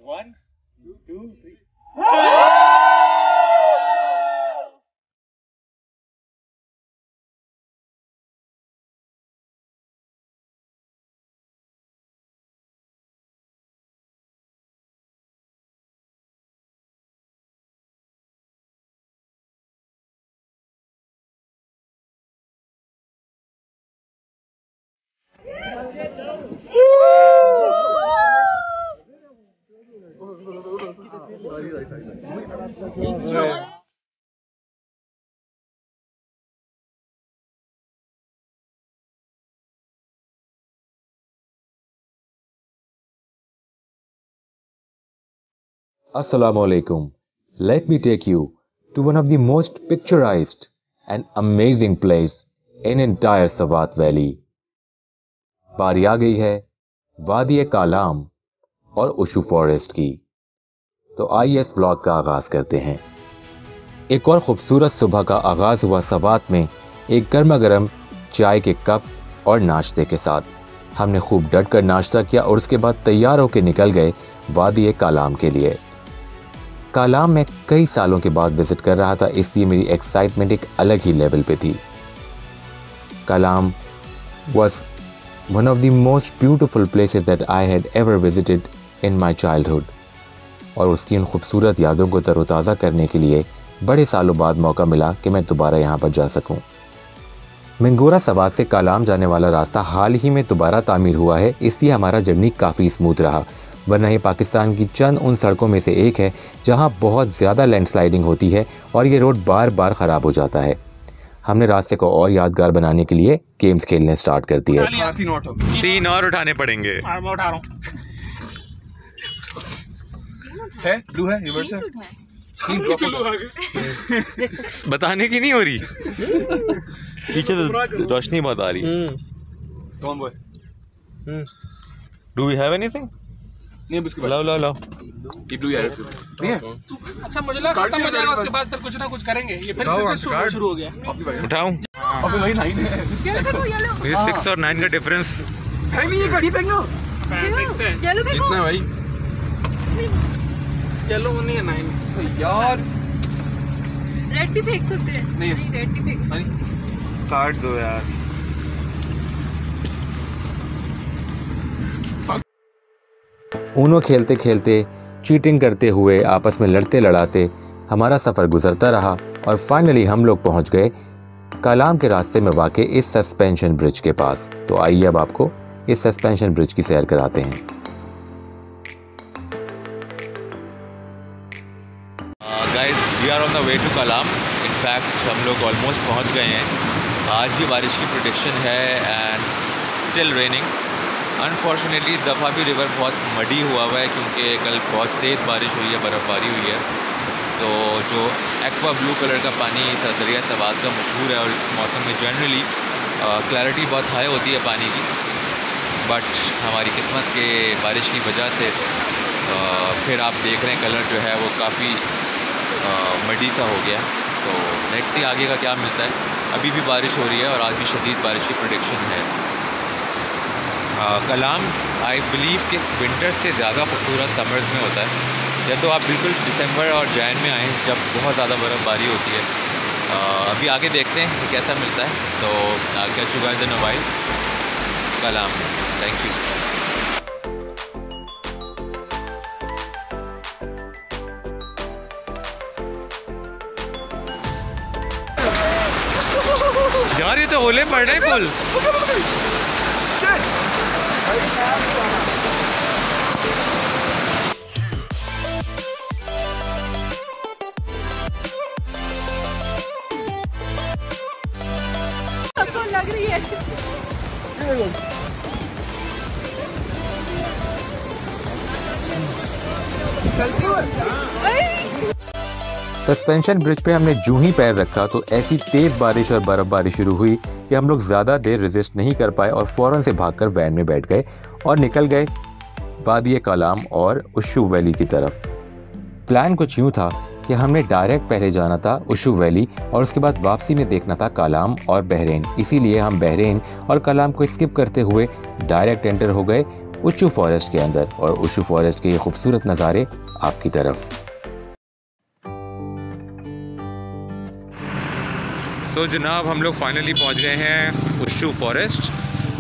1, 2, 3. Assalamu alaikum. Let me take you to one of the most picturized and amazing place in entire Swat Valley. बारी आ गई है वादी कालाम और उशू forest की। तो आइए इस व्लॉग का आगाज करते हैं। एक और खूबसूरत सुबह का आगाज हुआ सवात में एक गर्मा गर्म चाय के कप और नाश्ते के साथ। हमने खूब डट कर नाश्ता किया और उसके बाद तैयार होकर निकल गए वादी कालाम के लिए। कालाम में कई सालों के बाद विजिट कर रहा था, इसलिए मेरी एक्साइटमेंट एक अलग ही लेवल पे थी। Kalam was one of the most beautiful places that I had ever visited in my childhood, और उसकी उन खूबसूरत यादों को तरोताज़ा करने के लिए बड़े सालों बाद मौका मिला कि मैं दोबारा यहाँ पर जा सकूँ। मिंगोरा सवात से कालाम जाने वाला रास्ता हाल ही में दोबारा तामीर हुआ है, इसलिए हमारा जर्नी काफ़ी स्मूथ रहा, वरना ये पाकिस्तान की चंद उन सड़कों में से एक है जहाँ बहुत ज़्यादा लैंडस्लाइडिंग होती है और ये रोड बार बार ख़राब हो जाता है। हमने रास्ते को और यादगार बनाने के लिए गेम्स खेलने स्टार्ट कर दिए। 3 और उठाने पड़ेंगे। मैं उठा रहा हूँ। है ब्लू है रिवर्स है। बताने की नहीं हो रही। पीछे तो रोशनी बहुत आ रही है। कौन boy? Do we have anything? नहीं बिस्किट लाओ लाओ लाओ। ये ब्लू यार नहीं है। अच्छा मुझे लगा खत्म हो जाएगा, उसके बाद फिर कुछ ना कुछ करेंगे। ये फिर शुरू हो गया। उठाऊं? अबे भाई 9 है। ये 6 और 9 का डिफरेंस है नहीं, ये गाड़ी फेंकना। 6 है। कितना है भाई? येलो नहीं है 9 यार। रेड भी फेंक सकते हैं। नहीं रेड भी फेंक। काट दो यार। ऊनो खेलते खेलते, चीटिंग करते हुए, आपस में लड़ते लड़ाते हमारा सफ़र गुजरता रहा और फाइनली हम लोग पहुंच गए कालाम के रास्ते में वाक़े इस सस्पेंशन ब्रिज के पास। तो आइए अब आपको इस सस्पेंशन ब्रिज की सैर कराते हैं। Guys we are on the way to Kalam. In fact हम लोग ऑलमोस्ट पहुंच गए हैं। आज भी बारिश की प्रेडिक्शन है एंड स्टिल रेनिंग। अनफॉर्चुनेटली इस दफ़ा भी रिवर बहुत मडी हुआ है क्योंकि कल बहुत तेज़ बारिश हुई है, बर्फ़बारी हुई है। तो जो एक्वा ब्लू कलर का पानी दरिया सवात का मशहूर है और इस मौसम में जनरली क्लैरिटी बहुत हाई होती है पानी की, बट हमारी किस्मत के बारिश की वजह से फिर आप देख रहे हैं कलर जो है वो काफ़ी मडी सा हो गया। तो लेट्स सी आगे का क्या मिलता है। अभी भी बारिश हो रही है और आज भी शदीद बारिश की प्रेडिक्शन है। कालाम आई बिलीव कि विंटर से ज़्यादा खूबसूरत समर्स में होता है। या तो आप बिल्कुल दिसंबर और जैन में आएँ जब बहुत ज़्यादा बर्फ़बारी होती है। अभी आगे देखते हैं कि कैसा मिलता है। तो I catch you guys in a while. Kalam, thank you. यार ये तो ओले पड़ रहे हैं फुल। लग रही है। सस्पेंशन ब्रिज पे हमने जूं ही पैर रखा तो ऐसी तेज बारिश और बर्फबारी शुरू हुई कि हम लोग ज़्यादा देर रेजिस्ट नहीं कर पाए और फ़ौरन से भागकर वैन में बैठ गए और निकल गए वादी कालाम और उशू वैली की तरफ। प्लान कुछ यूँ था कि हमने डायरेक्ट पहले जाना था उशू वैली और उसके बाद वापसी में देखना था कालाम और बहरीन। इसीलिए हम बहरीन और कालाम को स्किप करते हुए डायरेक्ट एंटर हो गए उशू फॉरेस्ट के अंदर और उशू फॉरेस्ट के ये खूबसूरत नज़ारे आपकी तरफ। सो जनाब, हम लोग फाइनली पहुंच गए हैं उशू फॉरेस्ट,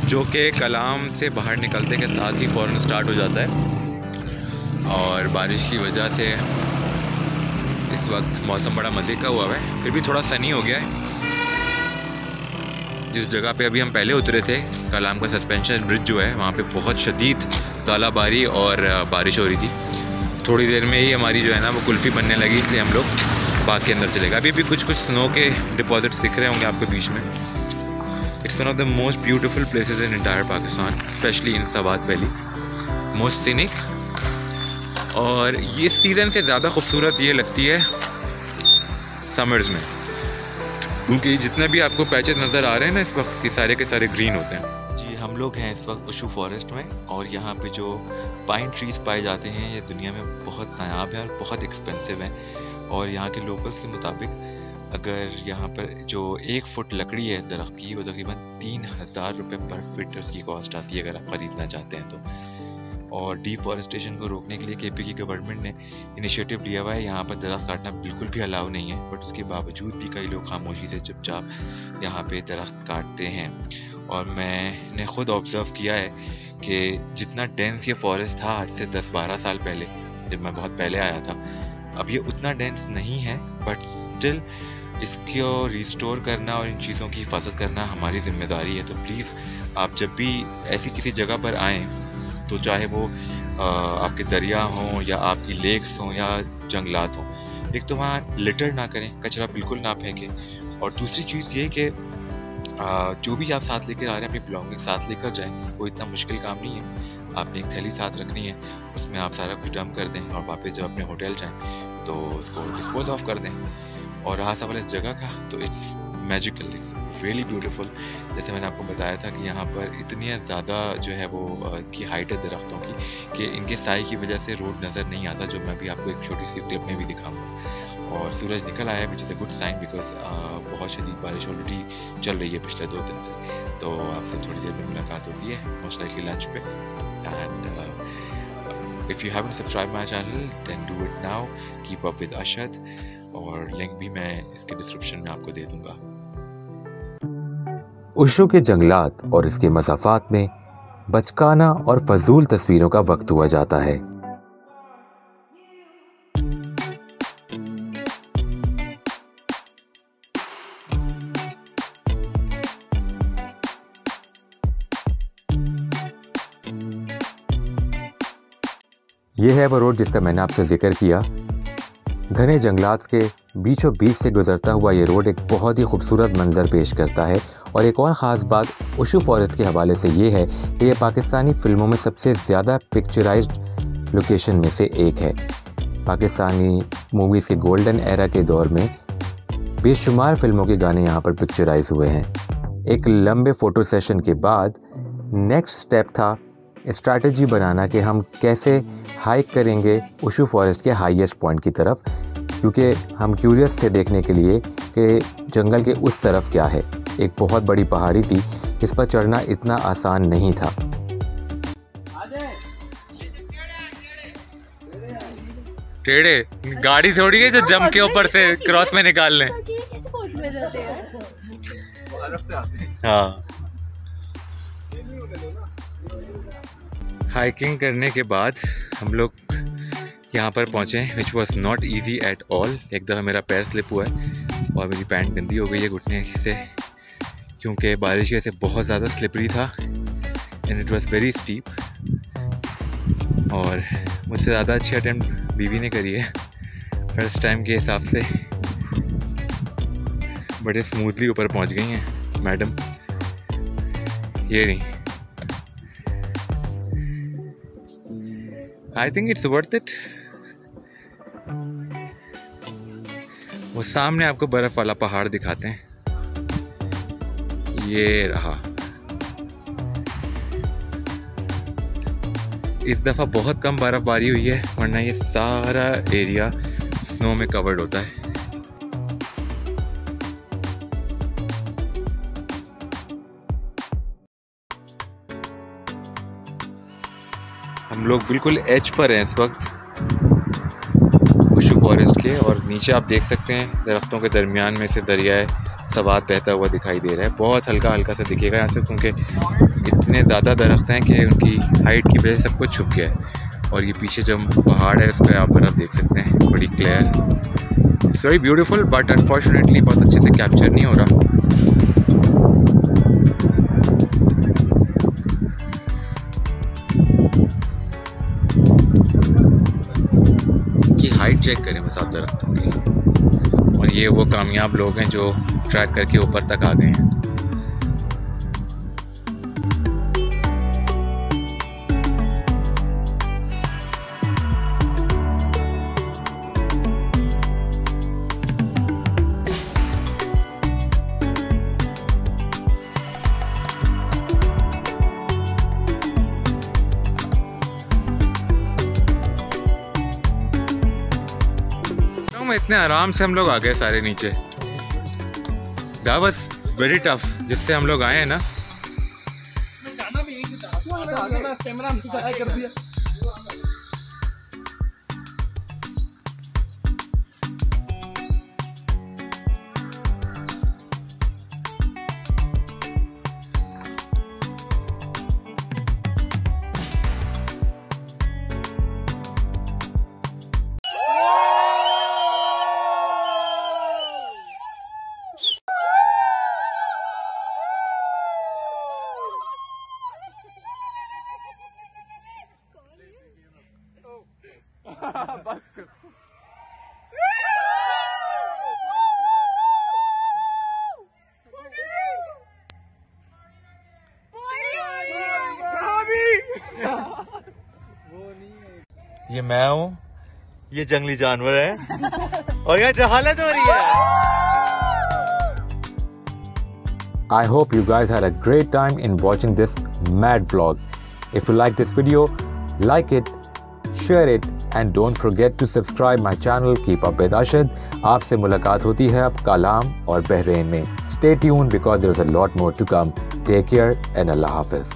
जो कि कलाम से बाहर निकलते के साथ ही फ़ौरन स्टार्ट हो जाता है। और बारिश की वजह से इस वक्त मौसम बड़ा मज़े का हुआ है, फिर भी थोड़ा सनी हो गया है। जिस जगह पे अभी हम पहले उतरे थे, कलाम का सस्पेंशन ब्रिज जो है, वहाँ पे बहुत शदीद तालाबारी और बारिश हो रही थी। थोड़ी देर में ही हमारी जो है ना वो कुल्फ़ी बनने लगी, इसलिए हम लोग बाग के अंदर चले गए। अभी भी कुछ स्नो के डिपॉजिट्स दिख रहे होंगे आपको बीच में। It's one of the most beautiful places in entire Pakistan, specially in Swat valley, most scenic. और ये सीज़न से ज़्यादा खूबसूरत ये लगती है समर्स में, क्योंकि जितने भी आपको पैचेस नज़र आ रहे हैं ना इस वक्त, ये सारे के सारे ग्रीन होते हैं। जी, हम लोग हैं इस वक्त उशू फॉरेस्ट में, और यहाँ पे जो पाइन ट्रीज़ पाए जाते हैं ये दुनिया में बहुत नायाब हैं और बहुत एक्सपेंसिव हैं। और यहाँ के लोकल्स के मुताबिक अगर यहाँ पर जो 1 फुट लकड़ी है दरख्त की, वो तकरीबन 3000 रुपये पर फीट उसकी कॉस्ट आती है अगर आप ख़रीदना चाहते हैं तो। और डिफॉरेस्टेशन को रोकने के लिए केपी की गवर्नमेंट ने इनिशिएटिव लिया हुआ है। यहाँ पर दरख्त काटना बिल्कुल भी अलाउ नहीं है, बट उसके बावजूद भी कई लोग खामोशी से चुपचाप यहाँ पे दरख्त काटते हैं। और मैंने ख़ुद ऑब्ज़र्व किया है कि जितना डेंस ये फॉरेस्ट था आज से 10-12 साल पहले, जब मैं बहुत पहले आया था, अब ये उतना डेंस नहीं है, बट स्टिल इसको रिस्टोर करना और इन चीज़ों की हिफाजत करना हमारी ज़िम्मेदारी है। तो प्लीज़ आप जब भी ऐसी किसी जगह पर आएँ, तो चाहे वो आपके दरिया हों या आपकी लेक्स हों या जंगलात हों, एक तो वहाँ लिटर ना करें, कचरा बिल्कुल ना फेंकें। और दूसरी चीज़ ये कि जो भी आप साथ लेकर आ रहे हैं अपनी बिलोंगिंग साथ लेकर जाएं। कोई इतना मुश्किल काम नहीं है, आपने एक थैली साथ रखनी है, उसमें आप सारा कुछ डंप कर दें और वापस जब अपने होटल जाएं तो उसको डिस्पोज ऑफ कर दें। और रहा सवाल इस जगह का, तो it's magical, it's really beautiful. जैसे मैंने आपको बताया था कि यहाँ पर इतनी ज़्यादा जो है वो की हाइट है दरख्तों की कि इनके साए की वजह से रोड नज़र नहीं आता, जो मैं भी आपको एक छोटी सी क्लिप में भी दिखाऊंगा। और सूरज निकल आया है, which is a good sign, because बहुत शदीद बारिश ऑलरेडी चल रही है पिछले 2 दिन से। तो आपसे थोड़ी देर में मुलाकात होती है, मोस्ट लाइकली लंच पे। And if you haven't subscribe my channel then do it now, keep up with Ashad, और लिंक भी मैं इसके डिस्क्रिप्शन में आपको दे दूंगा। उशू के जंगलात और इसके मसाफात में बचकाना और फजूल तस्वीरों का वक्त हुआ जाता है। यह है वो रोड जिसका मैंने आपसे जिक्र किया। घने जंगलात के बीचों बीच से गुजरता हुआ ये रोड एक बहुत ही खूबसूरत मंजर पेश करता है। और एक और ख़ास बात उशू फॉरेस्ट के हवाले से ये है कि यह पाकिस्तानी फ़िल्मों में सबसे ज़्यादा पिक्चराइज्ड लोकेशन में से एक है। पाकिस्तानी मूवीज़ के गोल्डन एरा के दौर में बेशुमार फिल्मों के गाने यहाँ पर पिक्चराइज हुए हैं। एक लंबे फ़ोटो सेशन के बाद नेक्स्ट स्टेप था स्ट्रैटेजी बनाना कि हम कैसे हाइक करेंगे उशू फॉरेस्ट के हाईएस्ट पॉइंट की तरफ, क्योंकि हम क्यूरियस थे देखने के लिए कि जंगल के उस तरफ क्या है। एक बहुत बड़ी पहाड़ी थी, इस पर चढ़ना इतना आसान नहीं था। टेढ़े गाड़ी थोड़ी है जो जम के ऊपर से क्रॉस में निकाल लें। हाँ, हाइकिंग करने के बाद हम लोग यहाँ पर पहुँचे, which was not easy at all. एक दफ़ा मेरा पैर स्लिप हुआ है और मेरी पैंट गंदी हो गई है घुटने से, क्योंकि बारिश की वजह से बहुत ज़्यादा स्लिपरी था and it was very steep. और मुझसे ज़्यादा अच्छी अटेम्प्ट बीवी ने करी है फर्स्ट टाइम के हिसाब से, बड़े स्मूथली ऊपर पहुँच गई हैं मैडम। ये नहीं, I think it's worth it. वो सामने आपको बर्फ वाला पहाड़ दिखाते हैं, ये रहा। इस दफ़ा बहुत कम बर्फबारी हुई है, वरना ये सारा एरिया स्नो में कवर्ड होता है। हम लोग बिल्कुल एज पर हैं इस वक्त बुशू फॉरेस्ट के, और नीचे आप देख सकते हैं दरख्तों के दरमियान में से दरियाए सवात बहता हुआ दिखाई दे रहा है। बहुत हल्का हल्का सा दिखेगा यहाँ से, क्योंकि इतने ज़्यादा दरख्त हैं कि उनकी हाइट की वजह से सब कुछ छुप गया है। और ये पीछे जो पहाड़ है इस पर आप बर्फ़ देख सकते हैं, बड़ी clear. It's very beautiful but unfortunately बहुत अच्छे से कैप्चर नहीं हो रहा। की हाइट चेक करें बस आप दरख्तों की, और ये वो कामयाब लोग हैं जो ट्रैक करके ऊपर तक आ गए हैं। इतने आराम से हम लोग आ गए सारे नीचे। दैट वाज वेरी टफ, जिससे हम लोग आए हैं ना। मैं जाना भी यहीं से था, कैमरा हमको सहाय कर दिया। ये मैं हूँ, ये जंगली जानवर है, और यहाँ जहालत हो रही है। I hope you guys had a great time in watching this mad vlog. If you like this video, like it, share it, and don't forget to subscribe my channel. Keep up with Ashad. आपसे मुलाकात होती है अब कालाम और Bahrain में. Stay tuned because there's a lot more to come. Take care and Allah Hafiz.